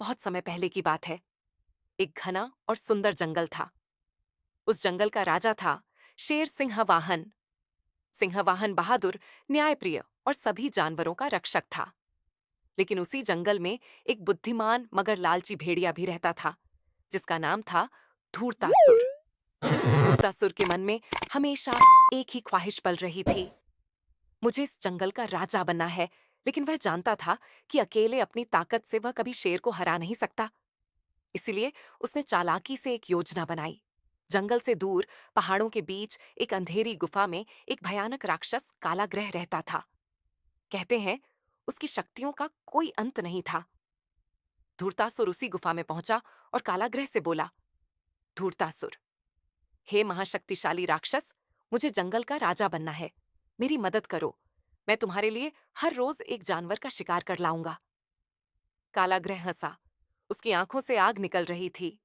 बहुत समय पहले की बात है। एक घना और सुंदर जंगल था। उस जंगल का राजा था शेर सिंहवाहन। सिंहवाहन बहादुर, न्यायप्रिय और सभी जानवरों का रक्षक था। लेकिन उसी जंगल में एक बुद्धिमान मगर लालची भेड़िया भी रहता था, जिसका नाम था धूर्तासुर। धूर्तासुर के मन में हमेशा एक ही ख्वाहिश पल रही थी। मुझे इस जंगल का राजा बनना है। लेकिन वह जानता था कि अकेले अपनी ताकत से वह कभी शेर को हरा नहीं सकता। इसलिए उसने चालाकी से एक योजना बनाई। जंगल से दूर पहाड़ों के बीच एक अंधेरी गुफा में एक भयानक राक्षस कालाग्रह रहता था। कहते हैं उसकी शक्तियों का कोई अंत नहीं था। धूर्तासुर उसी गुफा में पहुंचा और कालाग्रह से बोला, धूर्तासुर, हे महाशक्तिशाली राक्षस, मुझे जंगल का राजा बनना है। मेरी मदद करो। मैं तुम्हारे लिए हर रोज एक जानवर का शिकार कर लाऊंगा। कालाग्रह हंसा। उसकी आंखों से आग निकल रही थी।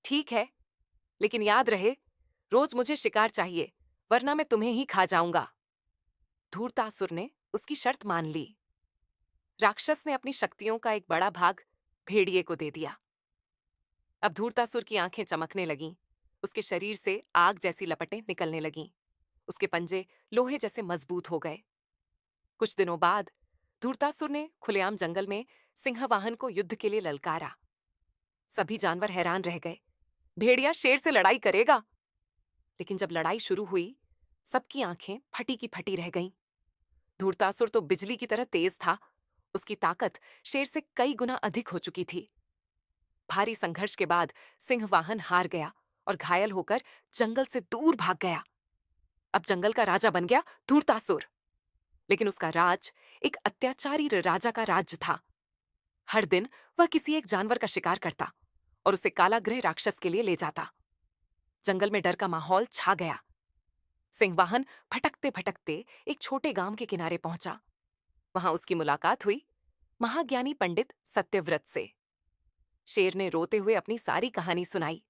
ठीक है, लेकिन याद रहे, रोज मुझे शिकार चाहिए, वरना मैं तुम्हें ही खा जाऊंगा। धूर्तासुर ने उसकी शर्त मान ली। राक्षस ने अपनी शक्तियों का एक बड़ा भाग भेड़िए को दे दिया। अब धूर्तासुर की आंखें चमकने लगीं। उसके शरीर से आग जैसी लपटें निकलने लगीं। उसके पंजे लोहे जैसे मजबूत हो गए। कुछ दिनों बाद धूर्तासुर ने खुलेआम जंगल में सिंहवाहन को युद्ध के लिए ललकारा। सभी जानवर हैरान रह गए। भेड़िया शेर से लड़ाई करेगा? लेकिन जब लड़ाई शुरू हुई, सबकी आंखें फटी की फटी रह गईं। धूर्तासुर तो बिजली की तरह तेज था। उसकी ताकत शेर से कई गुना अधिक हो चुकी थी। भारी संघर्ष के बाद सिंहवाहन हार गया और घायल होकर जंगल से दूर भाग गया। अब जंगल का राजा बन गया धूर्तासुर। लेकिन उसका राज एक अत्याचारी राजा का राज्य था। हर दिन वह किसी एक जानवर का शिकार करता और उसे कालाग्रह राक्षस के लिए ले जाता। जंगल में डर का माहौल छा गया। सिंहवाहन भटकते भटकते एक छोटे गांव के किनारे पहुंचा। वहां उसकी मुलाकात हुई महाज्ञानी पंडित सत्यव्रत से। शेर ने रोते हुए अपनी सारी कहानी सुनाई।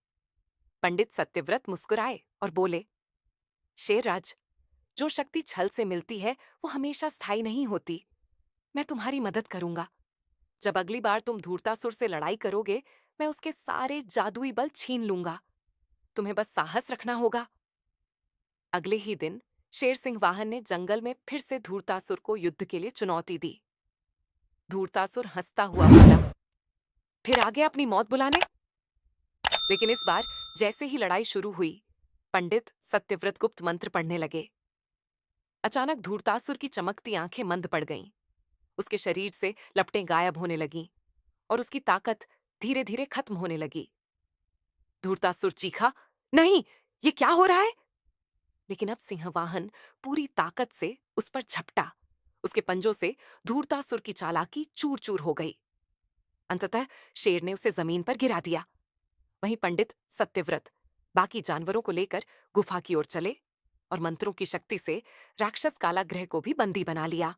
पंडित सत्यव्रत मुस्कुराए और बोले, शेरराज, जो शक्ति छल से मिलती है वो हमेशा स्थायी नहीं होती। मैं तुम्हारी मदद करूंगा। जब अगली बार तुम धूर्तासुर से लड़ाई करोगे, मैं उसके सारे जादुई बल छीन लूंगा। तुम्हें बस साहस रखना होगा। अगले ही दिन शेर सिंह वाहन ने जंगल में फिर से धूर्तासुर को युद्ध के लिए चुनौती दी। धूर्तासुर हंसता हुआ बोला, फिर आगे अपनी मौत बुलाने। लेकिन इस बार जैसे ही लड़ाई शुरू हुई, पंडित सत्यव्रत गुप्त मंत्र पढ़ने लगे। अचानक धूर्तासुर की चमकती आंखें मंद पड़ गईं। उसके शरीर से लपटें गायब होने लगीं और उसकी ताकत धीरे धीरे खत्म होने लगी। धूर्तासुर चीखा, नहीं, ये क्या हो रहा है? लेकिन अब सिंहवाहन पूरी ताकत से उस पर झपटा। उसके पंजों से धूर्तासुर की चालाकी चूर चूर हो गई। अंततः शेर ने उसे जमीन पर गिरा दिया। वहीं पंडित सत्यव्रत बाकी जानवरों को लेकर गुफा की ओर चले और मंत्रों की शक्ति से राक्षस कालाग्रह को भी बंदी बना लिया।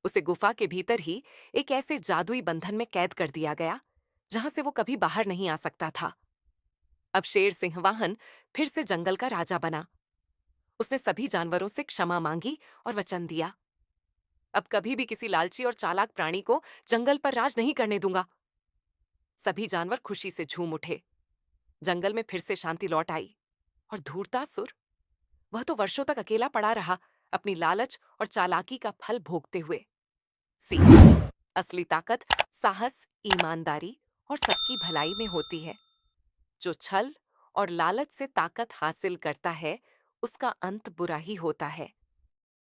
उसे गुफा के भीतर ही एक ऐसे जादुई बंधन में कैद कर दिया गया जहां से वो कभी बाहर नहीं आ सकता था। अब शेर सिंहवाहन फिर से जंगल का राजा बना। उसने सभी जानवरों से क्षमा मांगी और वचन दिया, अब कभी भी किसी लालची और चालाक प्राणी को जंगल पर राज नहीं करने दूंगा। सभी जानवर खुशी से झूम उठे। जंगल में फिर से शांति लौट आई और धूर्तासुर, वह तो वर्षों तक अकेला पड़ा रहा, अपनी लालच और चालाकी का फल भोगते हुए। सी असली ताकत साहस, ईमानदारी और सबकी भलाई में होती है। जो छल और लालच से ताकत हासिल करता है, उसका अंत बुरा ही होता है।